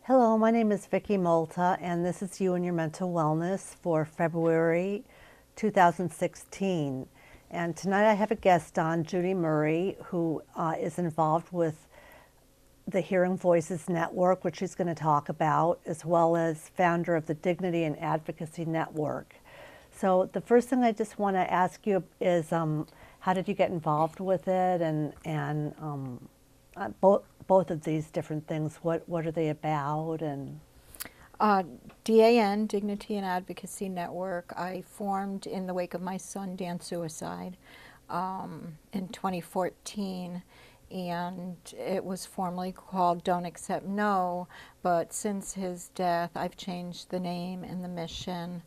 Hello, my name is Vicki Molta, and this is You and Your Mental Wellness for February 2016. And tonight I have a guest on, Judy Murray, who is involved with the Hearing Voices Network, which she's going to talk about, as well as founder of the Dignity and Advocacy Network. So the first thing I just want to ask you is, how did you get involved with it, and both of these different things, what are they about? And DAN, Dignity and Advocacy Network, I formed in the wake of my son Dan's suicide in 2014, and it was formerly called Don't Accept No, but since his death I've changed the name and the mission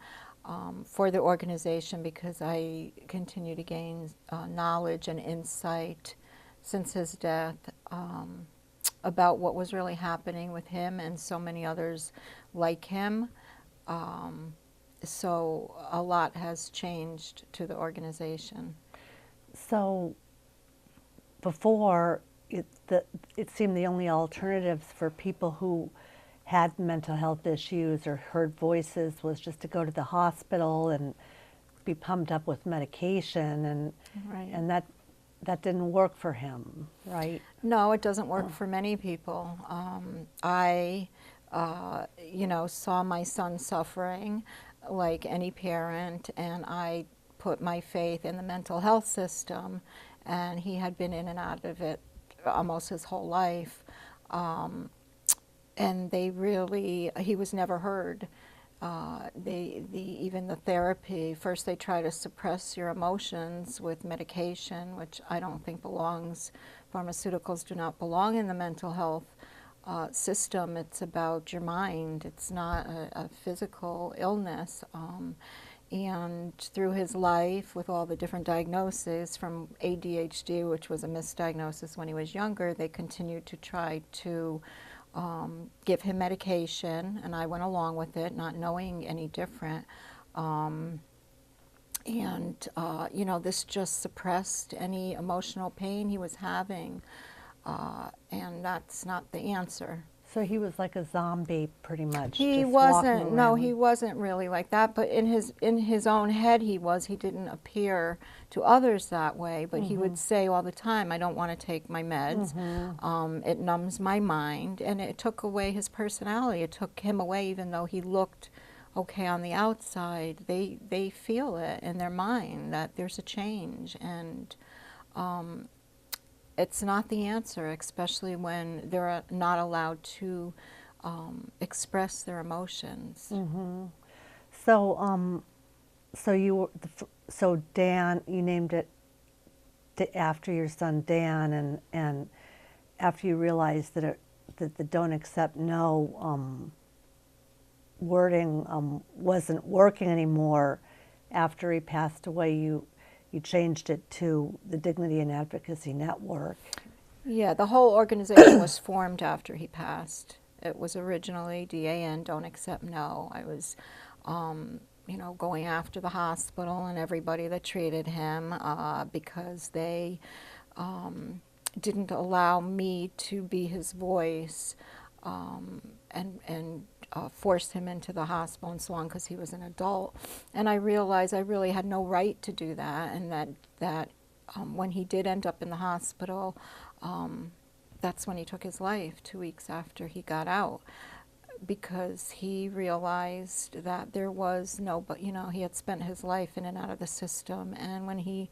for the organization because I continue to gain knowledge and insight since his death about what was really happening with him and so many others like him. So a lot has changed to the organization. so before, it seemed the only alternatives for people who had mental health issues or heard voices was just to go to the hospital and be pumped up with medication, Right. and that didn't work for him, right? No, it doesn't work for many people. I, saw my son suffering like any parent, and I put my faith in the mental health system, and he had been in and out of it almost his whole life. And he was never heard. Even the therapy, first they try to suppress your emotions with medication, which I don't think belongs. Pharmaceuticals do not belong in the mental health system. It's about your mind. It's not a physical illness. And through his life, with all the different diagnoses, from ADHD, which was a misdiagnosis when he was younger, they continued to try to give him medication, and I went along with it, not knowing any different. This just suppressed any emotional pain he was having, and that's not the answer. So he was like a zombie, pretty much. He just wasn't. walking No, around. he wasn't really like that. But in his own head, he was. He didn't appear to others that way. But he would say all the time, "I don't want to take my meds. It numbs my mind," and it took away his personality. It took him away, even though he looked okay on the outside. They feel it in their mind that there's a change, and it's not the answer, especially when they're not allowed to express their emotions. So, so Dan, you named it after your son Dan, and after you realized that that the "Don't Accept No" wording wasn't working anymore, after he passed away, you changed it to the Dignity and Advocacy Network. Yeah, the whole organization was formed after he passed. It was originally DAN, Don't Accept No. I was, going after the hospital and everybody that treated him because they didn't allow me to be his voice, and forced him into the hospital and so on because he was an adult. And I realized I really had no right to do that, and that when he did end up in the hospital, that's when he took his life, 2 weeks after he got out, because he realized that there was he had spent his life in and out of the system, and when he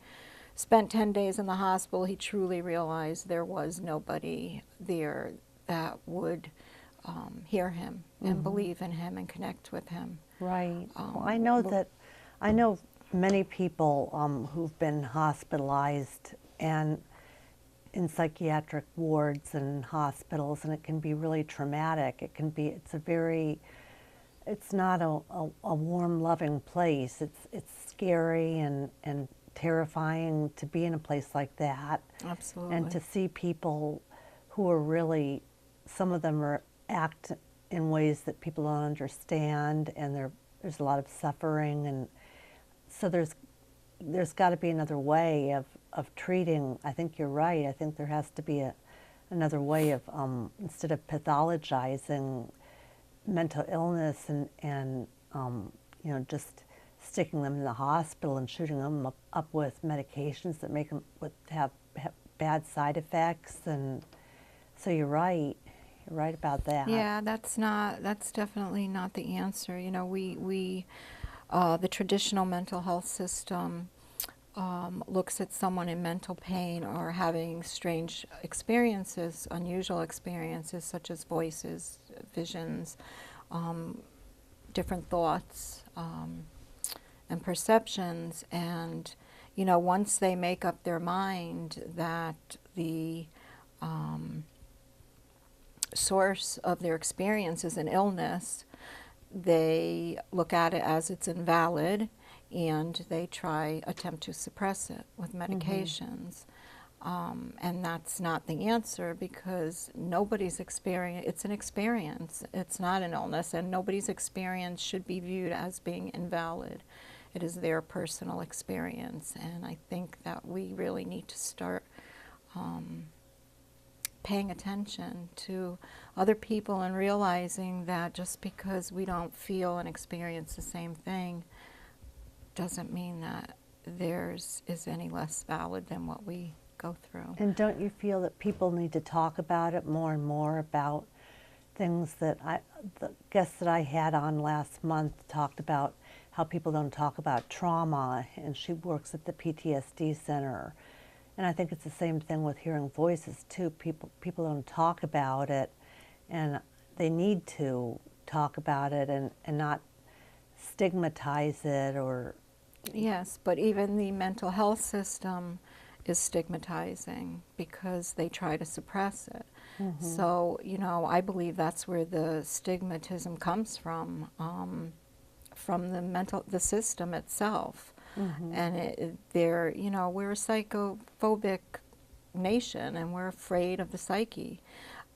spent 10 days in the hospital, he truly realized there was nobody there that would hear him and believe in him and connect with him. Right. Well, I know many people who've been hospitalized and in psychiatric wards and hospitals, and it can be really traumatic. It's not a warm, loving place. It's scary and terrifying to be in a place like that. Absolutely. And to see people who are really, some of them act in ways that people don't understand, and there's a lot of suffering, and so there's got to be another way of treating. I think you're right. I think there has to be another way of, instead of pathologizing, mental illness and just sticking them in the hospital and shooting them up with medications that make them have bad side effects. And so you're right about that. Yeah, that's definitely not the answer. You know, the traditional mental health system looks at someone in mental pain or having strange experiences, unusual experiences such as voices, visions, different thoughts, and perceptions. And, you know, once they make up their mind that the source of their experience is an illness, they look at it as it's invalid, and they attempt to suppress it with medications. And that's not the answer, because nobody's experience, it's an experience, it's not an illness, and nobody's experience should be viewed as being invalid. It is their personal experience, and I think that we really need to start paying attention to other people and realizing that just because we don't feel and experience the same thing doesn't mean that theirs is any less valid than what we go through. And don't you feel that people need to talk about it more and more, about things that the guest that I had on last month talked about how people don't talk about trauma, and she works at the PTSD center. And I think it's the same thing with hearing voices too. People don't talk about it, and they need to talk about it and not stigmatize it. Or yes, but even the mental health system is stigmatizing because they try to suppress it. So, you know, I believe that's where the stigmatism comes from the system itself. And you know, we're a psychophobic nation, and we're afraid of the psyche.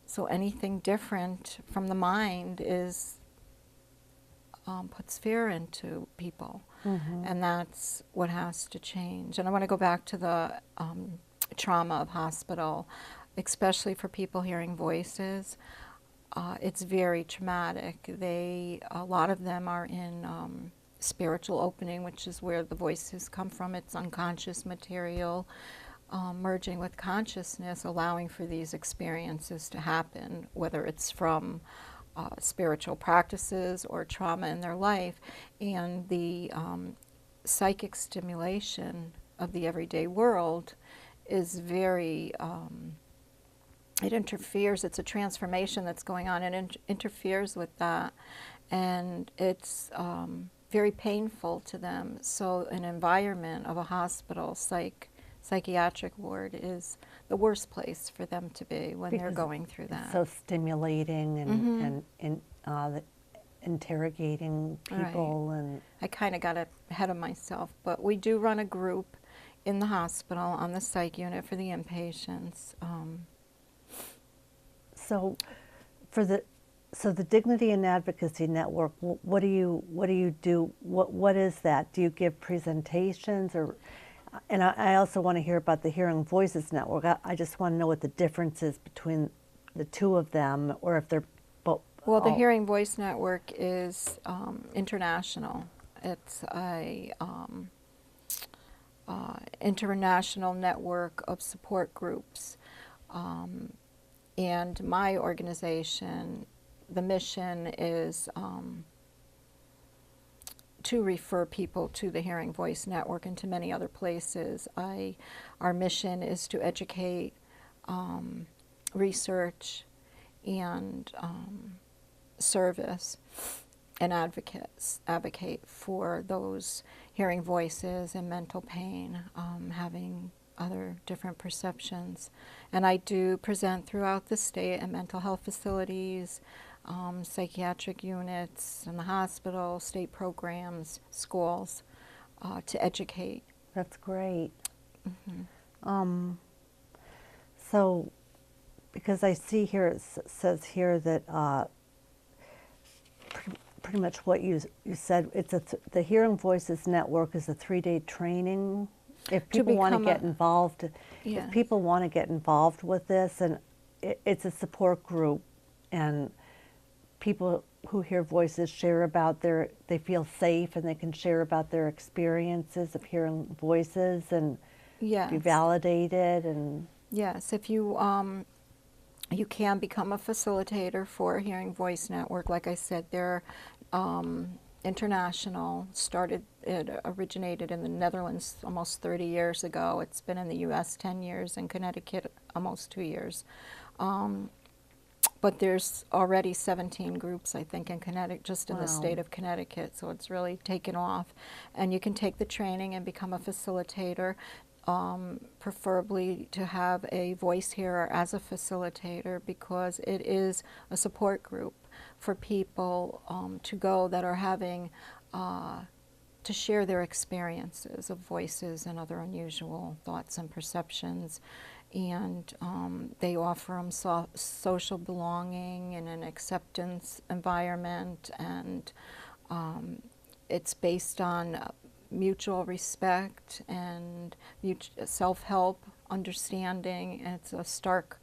So anything different from the mind puts fear into people, and that's what has to change. And I want to go back to the trauma of hospital, especially for people hearing voices. It's very traumatic. A lot of them are in spiritual opening, which is where the voices come from. It's unconscious material merging with consciousness, allowing for these experiences to happen, whether it's from spiritual practices or trauma in their life. And the psychic stimulation of the everyday world is very, it interferes. It's a transformation that's going on, and interferes with that. And it's very painful to them. So an environment of a hospital, psychiatric ward is the worst place for them to be when they're going through that. It's so stimulating and interrogating people. Right. And I kind of got ahead of myself, but we do run a group in the hospital on the psych unit for the inpatients. So the Dignity and Advocacy Network, what do you do? What is that? Do you give presentations, or? And I also want to hear about the Hearing Voices Network. I just want to know what the difference is between the two of them, or if they're both. Well, the Hearing Voice Network is international. It's a international network of support groups. And my organization, the mission is to refer people to the Hearing Voice Network and to many other places. Our mission is to educate, research, and service, and advocate for those hearing voices and mental pain, having other different perceptions. And I do present throughout the state at mental health facilities, psychiatric units in the hospital, state programs, schools, to educate. That's great. So, because I see here, it says here that pretty much what you said, it's the Hearing Voices Network is a 3-day training. If people want to get involved, Yes. if people want to get involved with this, and it's a support group, and people who hear voices share about they feel safe and they can share about their experiences of hearing voices and be Yes. validated and Yes, if you you can become a facilitator for Hearing Voice Network. Like I said, they're international. It originated in the Netherlands almost 30 years ago. It's been in the U.S. 10 years, in Connecticut almost 2 years. But there's already 17 groups, I think, in Connecticut, just in the state of Connecticut. So it's really taken off. And you can take the training and become a facilitator. Preferably to have a voice hearer as a facilitator, because it is a support group for people to go that are having to share their experiences of voices and other unusual thoughts and perceptions. And they offer them social belonging and an acceptance environment, and it's based on mutual respect and self-help, understanding. It's a stark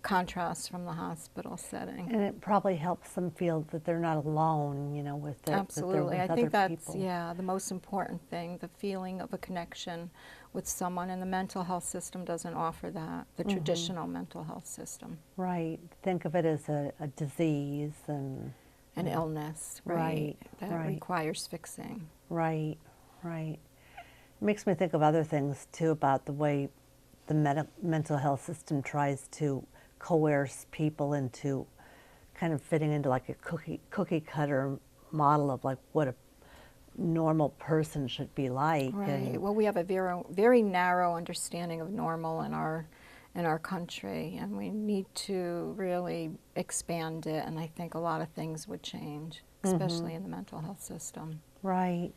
contrast from the hospital setting. it probably helps them feel that they're not alone, you know, with it. Absolutely. That I think other that's, people. yeah, the most important thing, the feeling of a connection with someone, and the mental health system doesn't offer that, the traditional mental health system. Right. Think of it as a disease and An illness, Right, that right. requires fixing. right, right. It makes me think of other things too about the way the mental health system tries to coerce people into kind of fitting into like a cookie cutter model of like what a normal person should be like. Right. And Well, we have a very narrow understanding of normal in our country, and we need to really expand it. And I think a lot of things would change, especially in the mental health system. right.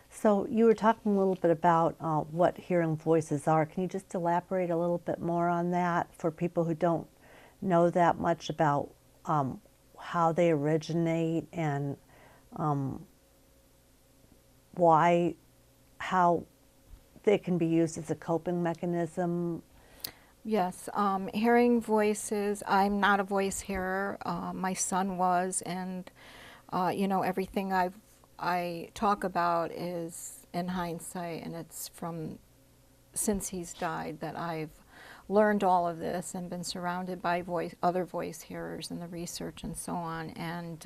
So you were talking a little bit about what hearing voices are. Can you just elaborate a little bit more on that for people who don't know that much about how they originate and how they can be used as a coping mechanism? Yes, hearing voices. I'm not a voice hearer. My son was, and you know, everything I talk about is in hindsight, and it's from since he's died that I've learned all of this and been surrounded by other voice hearers and the research and so on. And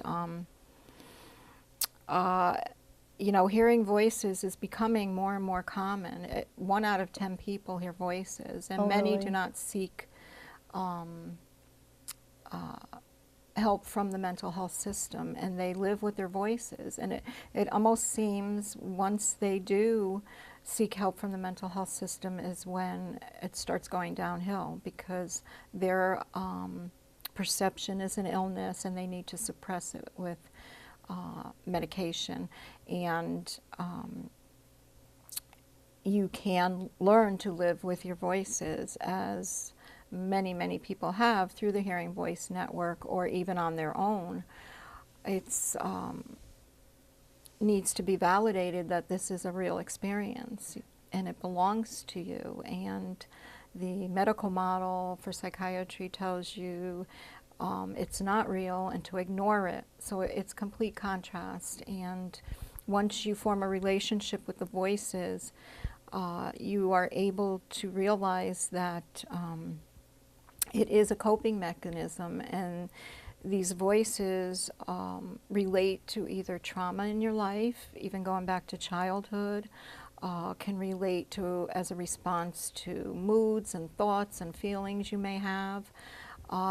you know, hearing voices is becoming more and more common. 1 out of 10 people hear voices, and Oh, many really? do not seek help from the mental health system, and they live with their voices. And it almost seems once they do seek help from the mental health system is when it starts going downhill, because their perception is an illness and they need to suppress it with medication. And you can learn to live with your voices, as many people have through the Hearing Voice Network or even on their own. It's needs to be validated that this is a real experience and it belongs to you. And the medical model for psychiatry tells you it's not real and to ignore it. So it's complete contrast. And once you form a relationship with the voices, you are able to realize that it is a coping mechanism, and these voices relate to either trauma in your life, even going back to childhood, can relate to as a response to moods and thoughts and feelings you may have.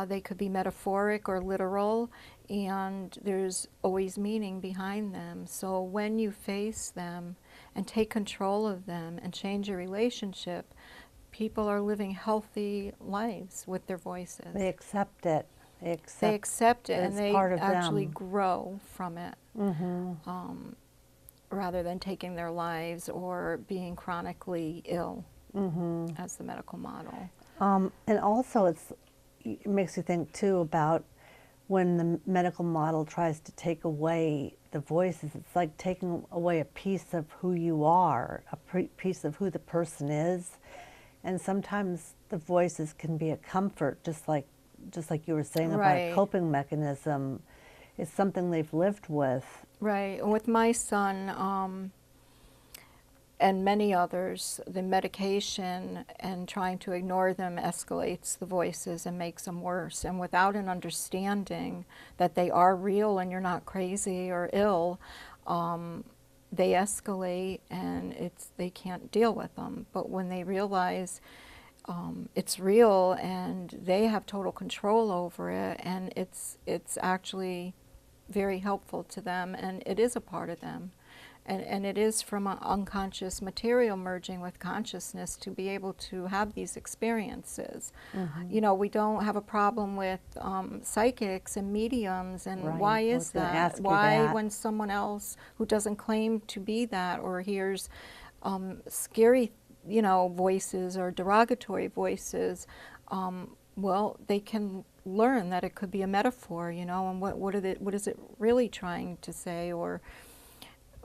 They could be metaphoric or literal, and there's always meaning behind them. So when you face them and take control of them and change your relationship, people are living healthy lives with their voices. They accept it. They accept it, and they part of actually them. grow from it, rather than taking their lives or being chronically ill, as the medical model. And also, it makes you think too about when the medical model tries to take away the voices. It's like taking away a piece of who you are, a piece of who the person is. And sometimes the voices can be a comfort, just like just like you were saying about a Right. coping mechanism. It's something they've lived with. Right. And with my son, and many others, the medication and trying to ignore them escalates the voices and makes them worse. And without an understanding that they are real and you're not crazy or ill, they escalate and they can't deal with them. But when they realize it's real and they have total control over it, and it's actually very helpful to them, and it is a part of them. And it is from an unconscious material merging with consciousness to be able to have these experiences. You know, we don't have a problem with psychics and mediums, and Right. why I was is gonna that? ask you Why, that. when someone else who doesn't claim to be that or hears scary, you know, voices or derogatory voices, well, they can learn that it could be a metaphor, you know, and what is it really trying to say? Or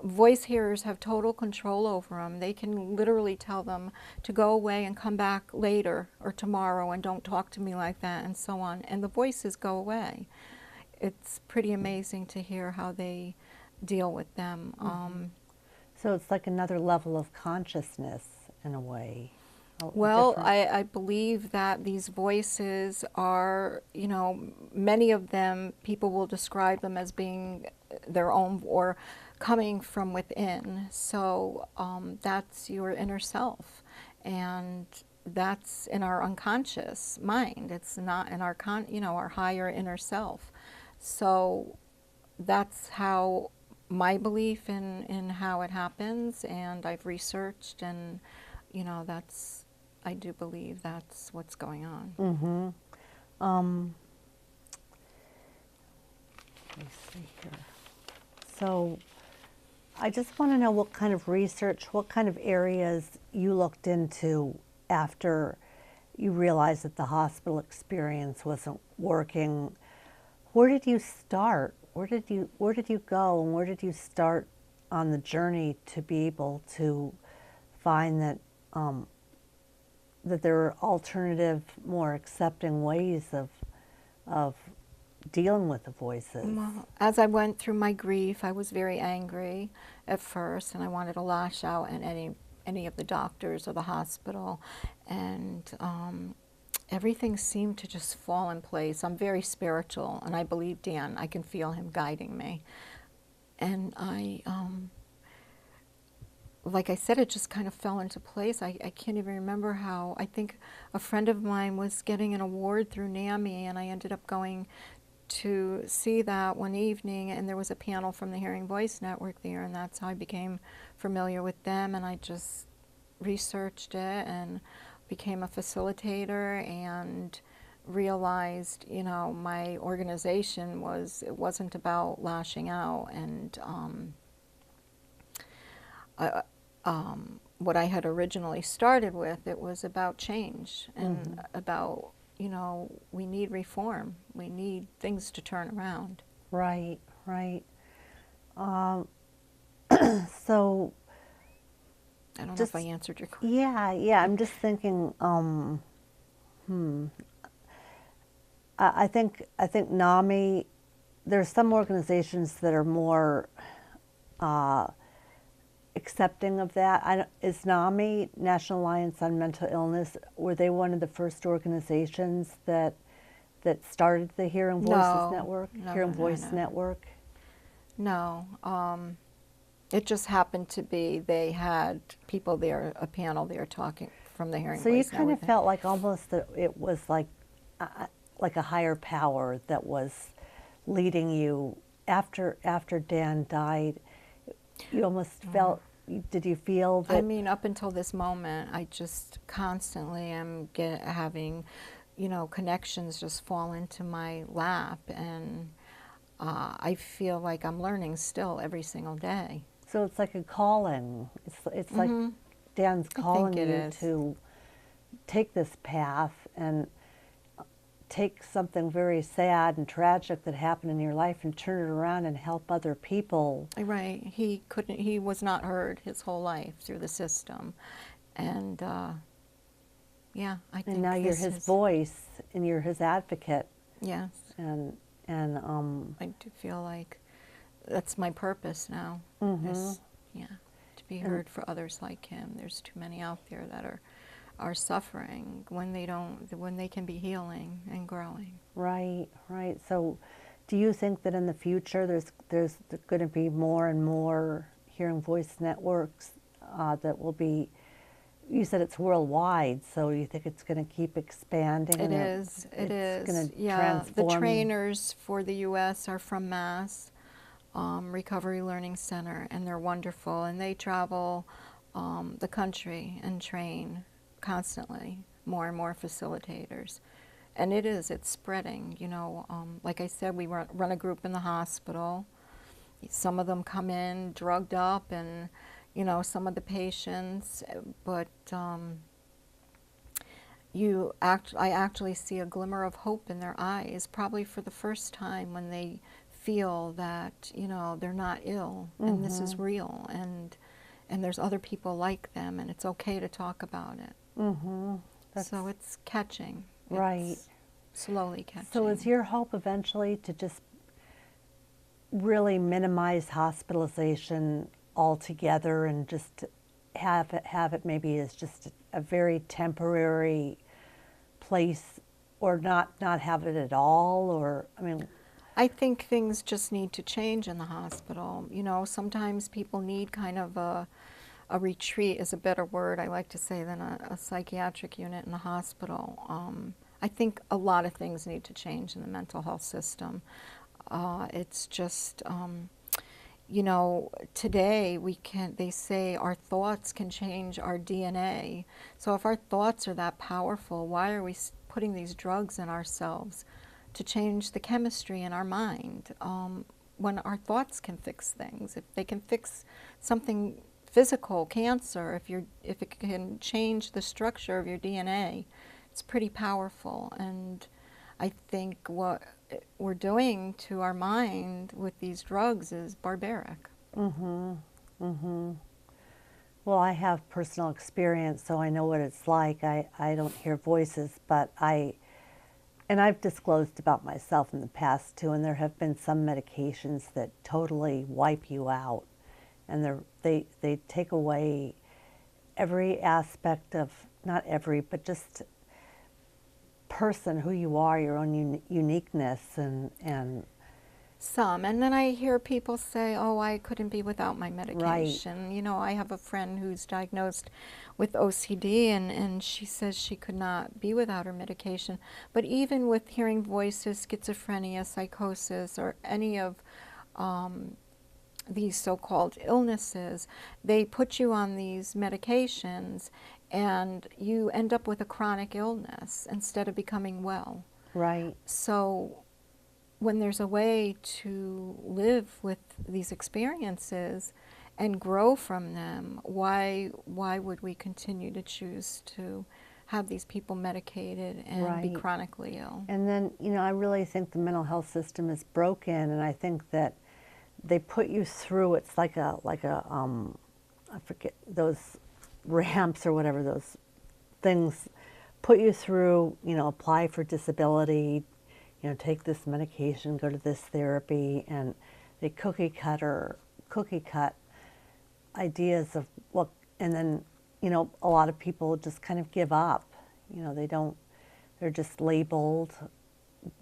voice hearers have total control over them. They can literally tell them to go away and come back later or tomorrow and don't talk to me like that and so on. And the voices go away. It's pretty amazing to hear how they deal with them. So it's like another level of consciousness in a way. Well, Different. I believe that these voices are, you know, many of them, people will describe them as being their own or coming from within. So that's your inner self. And that's in our unconscious mind. It's not in our, you know, our higher inner self. So that's how my belief in how it happens, and I've researched, and, you know, I do believe that's what's going on. Let me see here. So I just want to know what kind of research, what kind of areas you looked into after you realized that the hospital experience wasn't working. Where did you start? Where did you go, and where did you start on the journey to be able to find that that there are alternative, more accepting ways of dealing with the voices? Well, as I went through my grief, I was very angry at first, and I wanted to lash out at any of the doctors or the hospital, and everything seemed to just fall in place. I'm very spiritual, and I believe Dan. I can feel him guiding me, and like I said, it just kind of fell into place. I can't even remember how. I think a friend of mine was getting an award through NAMI, and I ended up going to see that one evening, and there was a panel from the Hearing Voice Network there, and that's how I became familiar with them, and I just researched it and became a facilitator and realized, you know, my organization it wasn't about lashing out, and what I had originally started with, it was about change and about, you know, we need reform. We need things to turn around. Right, right. So I don't know just if I answered your question. yeah. I'm just thinking. I think NAMI. There's some organizations that are more accepting of that. Is NAMI, National Alliance on Mental Illness, were they one of the first organizations that started the Hearing Voices Network? Hearing Voice Network? No. It just happened to be they had people there, a panel there talking from the Hearing So you Voice kind Network. of felt like almost that it was like a higher power that was leading you after Dan died. You almost felt. Did you feel that? I mean, up until this moment, I just constantly am having, you know, connections just fall into my lap, and I feel like I'm learning still every single day. So it's like a calling. It's like Dan's calling it you is. to take this path and take something very sad and tragic that happened in your life and turn it around and help other people. Right. He was not heard his whole life through the system. And Yeah, I think And now you're this his is, voice, and you're his advocate, yes, and I do feel like that's my purpose now. mhm. Is, yeah, to be And heard for others like him. There's too many out there that are suffering when they don't, when they can be healing and growing. right, right. So, do you think that in the future there's going to be more and more hearing voice networks that will be? You said it's worldwide, so you think it's going to keep expanding It and is, it it's going is. to Yeah, the transform? trainers for the U.S. are from Mass Recovery Learning Center, and they're wonderful. And they travel the country and train constantly more and more facilitators. And it's spreading. You know, like I said, we run a group in the hospital. Some of them come in drugged up, and some of the patients, but I actually see a glimmer of hope in their eyes, probably for the first time, when they feel that they're not ill, and this is Mhm. real, and there's other people like them, and it's okay to talk about it. Mhm. So That's it's catching. right. It's slowly So, is catching. your hope eventually to just really minimize hospitalization altogether and just have it maybe as just a very temporary place, or not have it at all, or I mean, I think things just need to change in the hospital. Sometimes people need kind of a retreat is a better word, I like to say, than a psychiatric unit in the hospital. I think a lot of things need to change in the mental health system. It's just, today they say our thoughts can change our DNA. So if our thoughts are that powerful, why are we putting these drugs in ourselves to change the chemistry in our mind, when our thoughts can fix things? If they can fix something physical, cancer, if it can change the structure of your DNA, it's pretty powerful. And I think what we're doing to our mind with these drugs is barbaric. mhm, mhm. Well, I have personal experience, so I know what it's like. I don't hear voices, but and I've disclosed about myself in the past too, and there have been some medications that totally wipe you out, and they take away every aspect of, not every, but just person who you are, your own uniqueness, and And then I hear people say, oh, I couldn't be without my right, medication. I have a friend who's diagnosed with OCD, and she says she could not be without her medication. But even with hearing voices, schizophrenia, psychosis, or any of these so-called illnesses, they put you on these medications, and you end up with a chronic illness instead of becoming well. right. So when there's a way to live with these experiences and grow from them, why would we continue to choose to have these people medicated and be Right. chronically ill? And then, I really think the mental health system is broken, and I think that they put you through, it's like a I forget those ramps or whatever, those things put you through, apply for disability, take this medication, go to this therapy, and they cookie cut ideas of what, and then, a lot of people just kind of give up. They don't, they're just labeled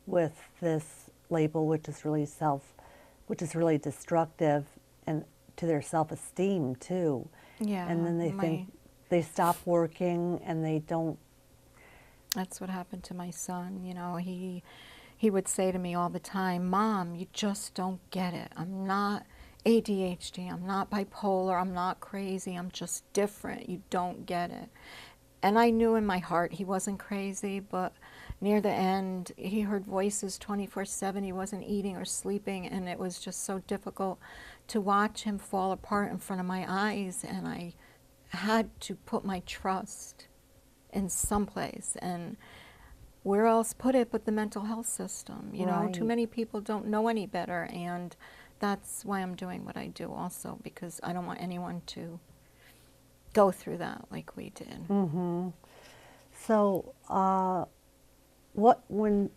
with this label, which is really destructive, and to their self-esteem too. And Yeah, then they think they stop working, and they don't. that's what happened to my son. He would say to me all the time, Mom, you just don't get it. I'm not ADHD, I'm not bipolar, I'm not crazy, I'm just different. You don't get it. And I knew in my heart he wasn't crazy, but near the end, he heard voices 24/7. He wasn't eating or sleeping, and it was just so difficult to watch him fall apart in front of my eyes. And I had to put my trust in someplace. And where else put it but the mental health system? Too Right. many people don't know any better, and that's why I'm doing what I do also, because I don't want anyone to go through that like we did. So, what when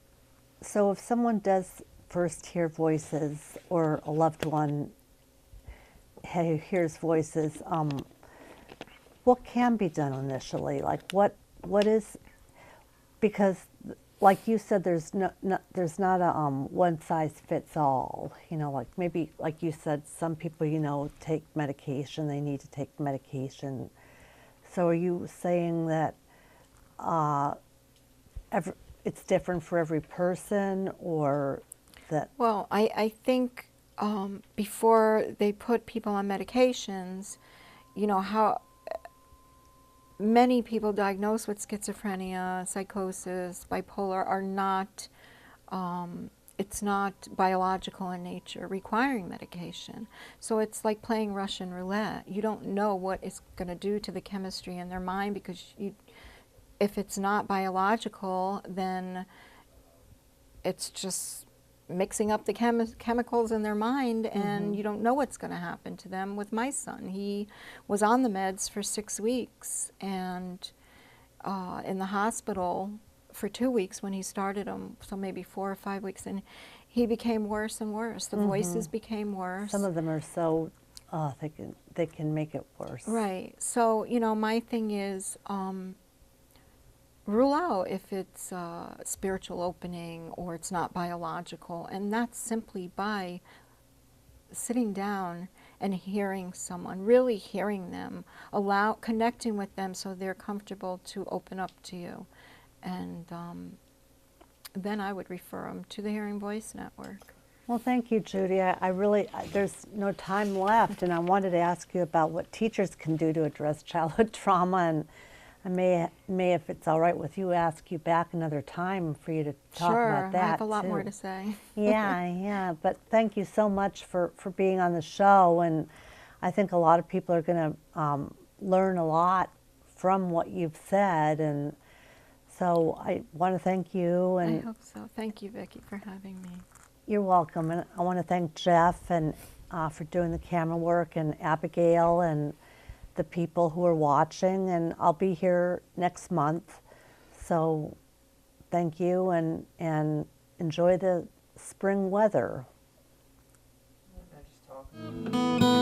so if someone does first hear voices or a loved one hears voices, what can be done initially? Like what is because like you said, there's not a one size fits all. You know, like maybe like you said, some people take medication. They need to take medication. So are you saying that every, it's different for every person, or that? Well, I think before they put people on medications, how many people diagnosed with schizophrenia, psychosis, bipolar are not, it's not biological in nature, requiring medication. So it's like playing Russian roulette. You don't know what it's going to do to the chemistry in their mind, because if it's not biological, then it's just mixing up the chemicals in their mind, and you don't know what's going to happen to them. With my son, he was on the meds for 6 weeks and in the hospital for 2 weeks when he started them, so maybe 4 or 5 weeks, and he became worse and worse. The voices became worse. Some of them are so they can make it worse. Right. So my thing is, rule out if it's a spiritual opening or it's not biological, and that's simply by sitting down and hearing someone, really hearing them, connecting with them so they're comfortable to open up to you, and then I would refer them to the Hearing Voice Network. Well, thank you, Judy. I really, there's no time left, and I wanted to ask you about what teachers can do to address childhood trauma, and I may, if it's all right with you, ask you back another time for you to talk about that. Sure, I have a lot too. more to say. Yeah. But thank you so much for being on the show, and I think a lot of people are going to learn a lot from what you've said, and so I want to thank you. And I hope so. Thank you, Vicki, for having me. You're welcome, and I want to thank Jeff and for doing the camera work, and Abigail, and the people who are watching, and I'll be here next month. So thank you, and enjoy the spring weather. I just talk.